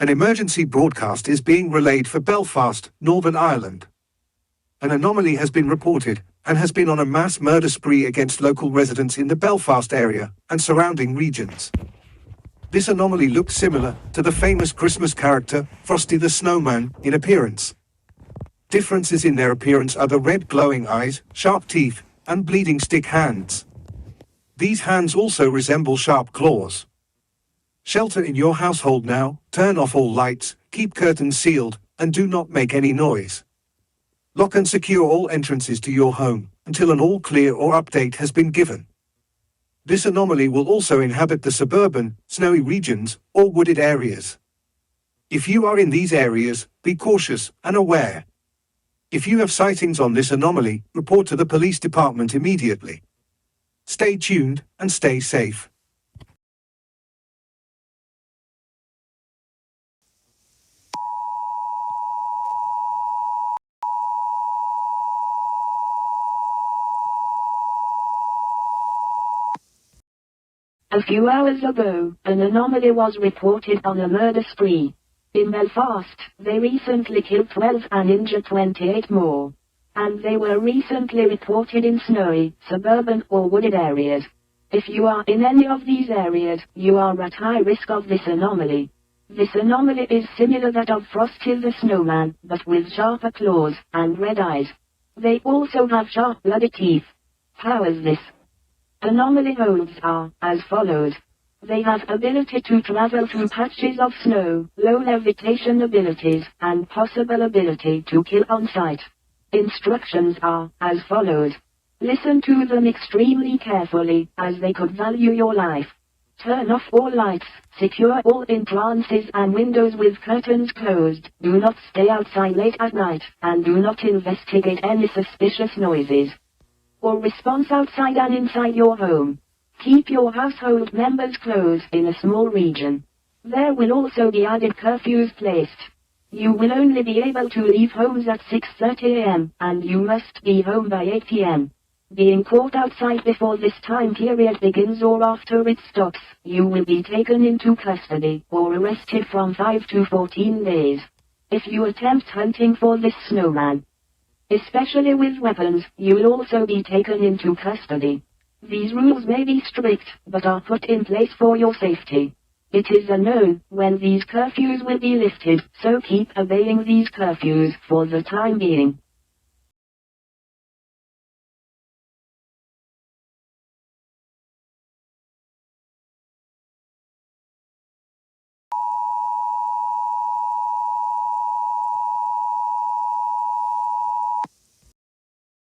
An emergency broadcast is being relayed for Belfast, Northern Ireland. An anomaly has been reported, and has been on a mass murder spree against local residents in the Belfast area and surrounding regions. This anomaly looked similar to the famous Christmas character, Frosty the Snowman, in appearance. Differences in their appearance are the red glowing eyes, sharp teeth, and bleeding stick hands. These hands also resemble sharp claws. Shelter in your household now, turn off all lights, keep curtains sealed, and do not make any noise. Lock and secure all entrances to your home, until an all-clear or update has been given. This anomaly will also inhabit the suburban, snowy regions, or wooded areas. If you are in these areas, be cautious and aware. If you have sightings on this anomaly, report to the police department immediately. Stay tuned and stay safe. A few hours ago, an anomaly was reported on a murder spree. In Belfast, they recently killed 12 and injured 28 more. And they were recently reported in snowy, suburban or wooded areas. If you are in any of these areas, you are at high risk of this anomaly. This anomaly is similar to that of Frosty the Snowman, but with sharper claws and red eyes. They also have sharp bloody teeth. How is this? Anomaly holds are as follows. They have ability to travel through patches of snow, low levitation abilities, and possible ability to kill on sight. Instructions are as follows. Listen to them extremely carefully, as they could value your life. Turn off all lights, secure all entrances and windows with curtains closed, do not stay outside late at night, and do not investigate any suspicious noises or response outside and inside your home. Keep your household members close in a small region. There will also be added curfews placed. You will only be able to leave homes at 6:30 a.m. and you must be home by 8 p.m. Being caught outside before this time period begins or after it stops, you will be taken into custody or arrested from 5 to 14 days. If you attempt hunting for this snowman, especially with weapons, you will also be taken into custody. These rules may be strict, but are put in place for your safety. It is unknown when these curfews will be lifted, so keep obeying these curfews for the time being.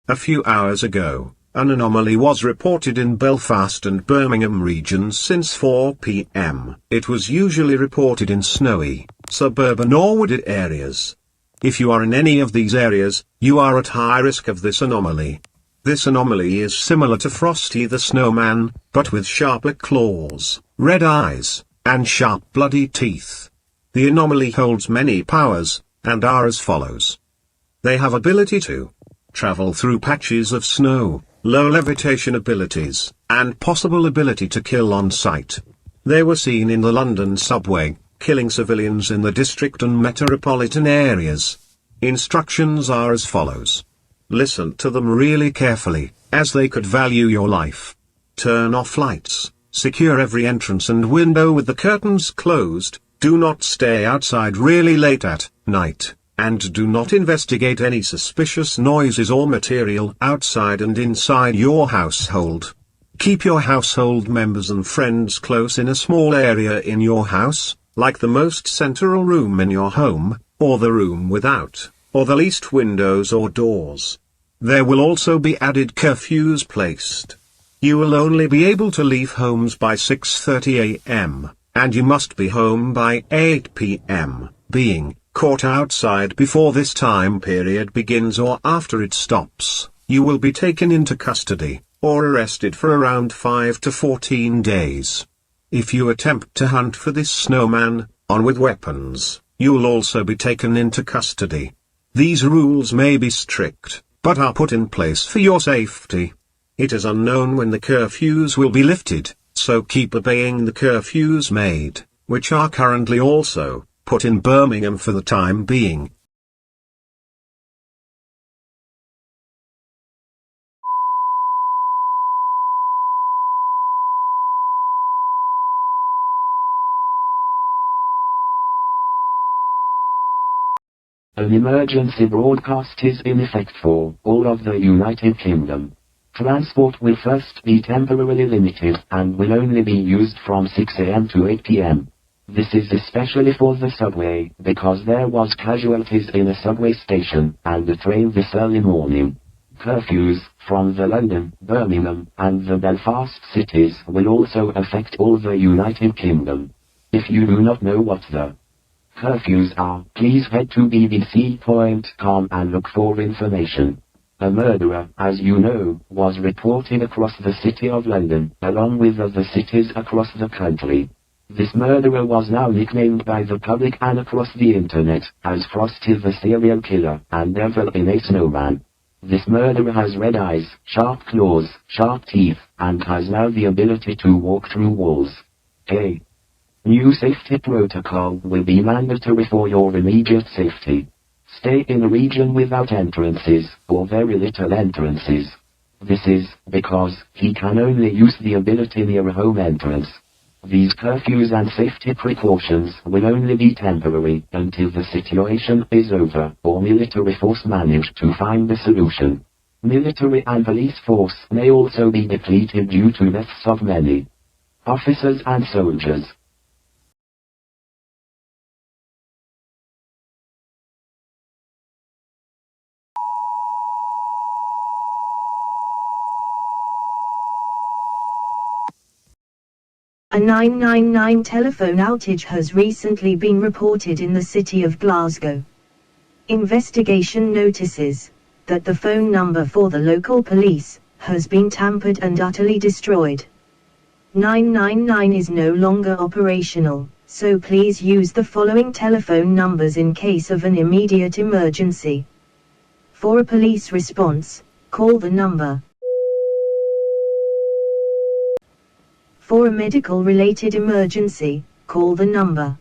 A few hours ago, an anomaly was reported in Belfast and Birmingham regions since 4 p.m. It was usually reported in snowy, suburban or wooded areas. If you are in any of these areas, you are at high risk of this anomaly. This anomaly is similar to Frosty the Snowman, but with sharper claws, red eyes, and sharp bloody teeth. The anomaly holds many powers, and are as follows. They have ability to travel through patches of snow, low levitation abilities, and possible ability to kill on sight. They were seen in the London subway, killing civilians in the district and metropolitan areas. Instructions are as follows. Listen to them really carefully, as they could value your life. Turn off lights, secure every entrance and window with the curtains closed, do not stay outside really late at night. And do not investigate any suspicious noises or material outside and inside your household. Keep your household members and friends close in a small area in your house, like the most central room in your home, or the room without, or the least windows or doors. There will also be added curfews placed. You will only be able to leave homes by 6:30 a.m., and you must be home by 8 p.m., being caught outside before this time period begins or after it stops, you will be taken into custody, or arrested for around 5 to 14 days. If you attempt to hunt for this snowman, on with weapons, you will also be taken into custody. These rules may be strict, but are put in place for your safety. It is unknown when the curfews will be lifted, so keep obeying the curfews made, which are currently also put in Birmingham for the time being. An emergency broadcast is in effect for all of the United Kingdom. Transport will first be temporarily limited and will only be used from 6 a.m. to 8 p.m. This is especially for the subway, because there was casualties in a subway station and a train this early morning. Curfews from the London, Birmingham, and the Belfast cities will also affect all the United Kingdom. If you do not know what the curfews are, please head to bbc.com and look for information. A murderer, as you know, was reported across the city of London, along with other cities across the country. This murderer was now nicknamed by the public and across the internet as Frosty the Serial Killer and Devil in a Snowman. This murderer has red eyes, sharp claws, sharp teeth, and has now the ability to walk through walls. A new safety protocol will be mandatory for your immediate safety. Stay in a region without entrances, or very little entrances. This is because he can only use the ability near a home entrance. These curfews and safety precautions will only be temporary until the situation is over or military force manage to find a solution. Military and police force may also be depleted due to deaths of many officers and soldiers. A 999 telephone outage has recently been reported in the city of Glasgow. Investigation notices that the phone number for the local police has been tampered and utterly destroyed. 999 is no longer operational, so please use the following telephone numbers in case of an immediate emergency. For a police response, call the number. For a medical-related emergency, call the number.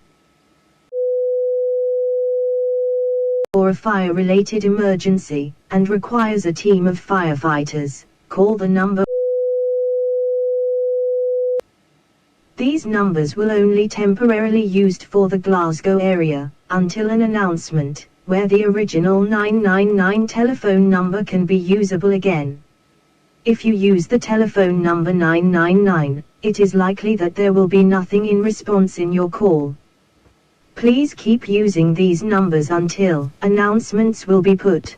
For a fire-related emergency, and requires a team of firefighters, call the number. These numbers will only temporarily used for the Glasgow area, until an announcement, where the original 999 telephone number can be usable again. If you use the telephone number 999, it is likely that there will be nothing in response in your call. Please keep using these numbers until announcements will be put.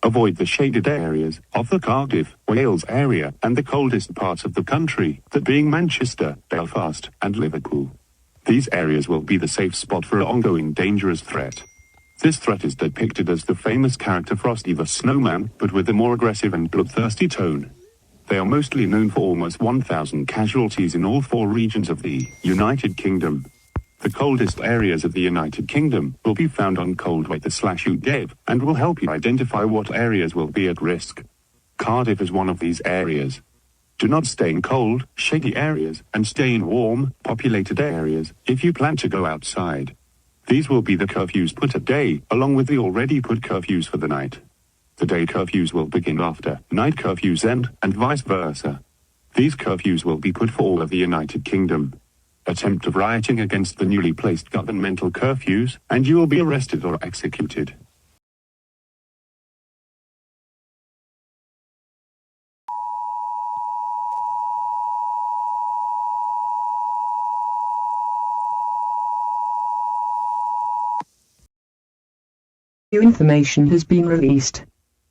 Avoid the shaded areas of the Cardiff, Wales area and the coldest parts of the country, that being Manchester, Belfast, and Liverpool. These areas will be the safe spot for an ongoing dangerous threat. This threat is depicted as the famous character Frosty the Snowman, but with a more aggressive and bloodthirsty tone. They are mostly known for almost 1,000 casualties in all 4 regions of the United Kingdom. The coldest areas of the United Kingdom will be found on coldweather/UGEV and will help you identify what areas will be at risk. Cardiff is one of these areas. Do not stay in cold, shady areas, and stay in warm, populated areas if you plan to go outside. These will be the curfews put at day, along with the already put curfews for the night. The day curfews will begin after night curfews end, and vice versa. These curfews will be put for all of the United Kingdom. Attempt of rioting against the newly placed governmental curfews, and you will be arrested or executed. New information has been released.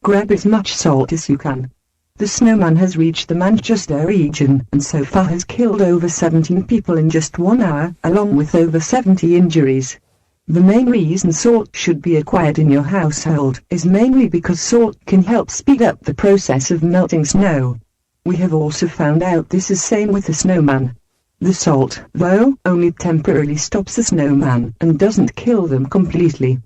Grab as much salt as you can. The snowman has reached the Manchester region and so far has killed over 17 people in just 1 hour, along with over 70 injuries. The main reason salt should be acquired in your household is mainly because salt can help speed up the process of melting snow. We have also found out this is same with the snowman. The salt, though, only temporarily stops the snowman and doesn't kill them completely.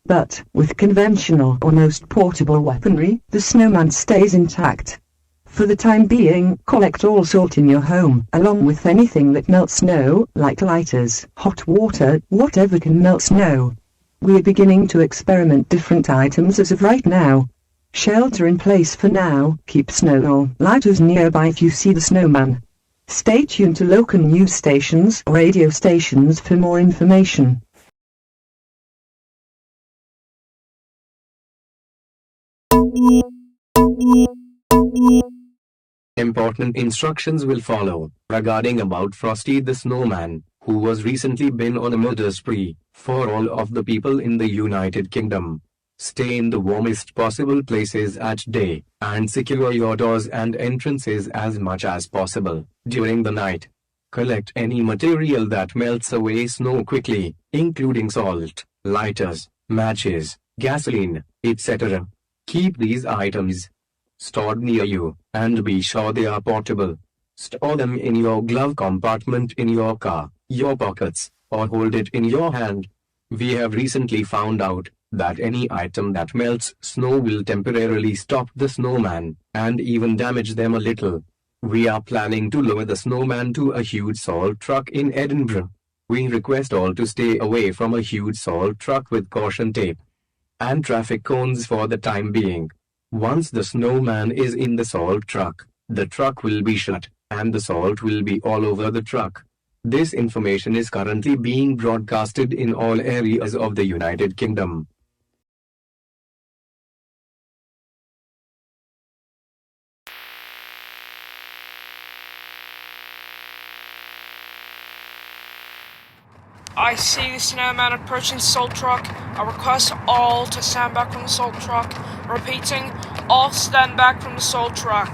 But, with conventional or most portable weaponry, the snowman stays intact. For the time being, collect all salt in your home, along with anything that melts snow, like lighters, hot water, whatever can melt snow. We're beginning to experiment different items as of right now. Shelter in place for now, keep snow or lighters nearby if you see the snowman. Stay tuned to local news stations or radio stations for more information. Important instructions will follow regarding about Frosty the Snowman, who was recently been on a murder spree. For all of the people in the United Kingdom, stay in the warmest possible places at day, and secure your doors and entrances as much as possible during the night. Collect any material that melts away snow quickly, including salt, lighters, matches, gasoline, etc. Keep these items stored near you, and be sure they are portable. Store them in your glove compartment in your car, your pockets, or hold it in your hand. We have recently found out that any item that melts snow will temporarily stop the snowman, and even damage them a little. We are planning to lower the snowman to a huge salt truck in Edinburgh. We request all to stay away from a huge salt truck with caution tape and traffic cones for the time being. Once the snowman is in the salt truck, the truck will be shut, and the salt will be all over the truck. This information is currently being broadcasted in all areas of the United Kingdom. I see the snowman approaching the salt truck. I request all to stand back from the salt truck. Repeating, all stand back from the salt truck.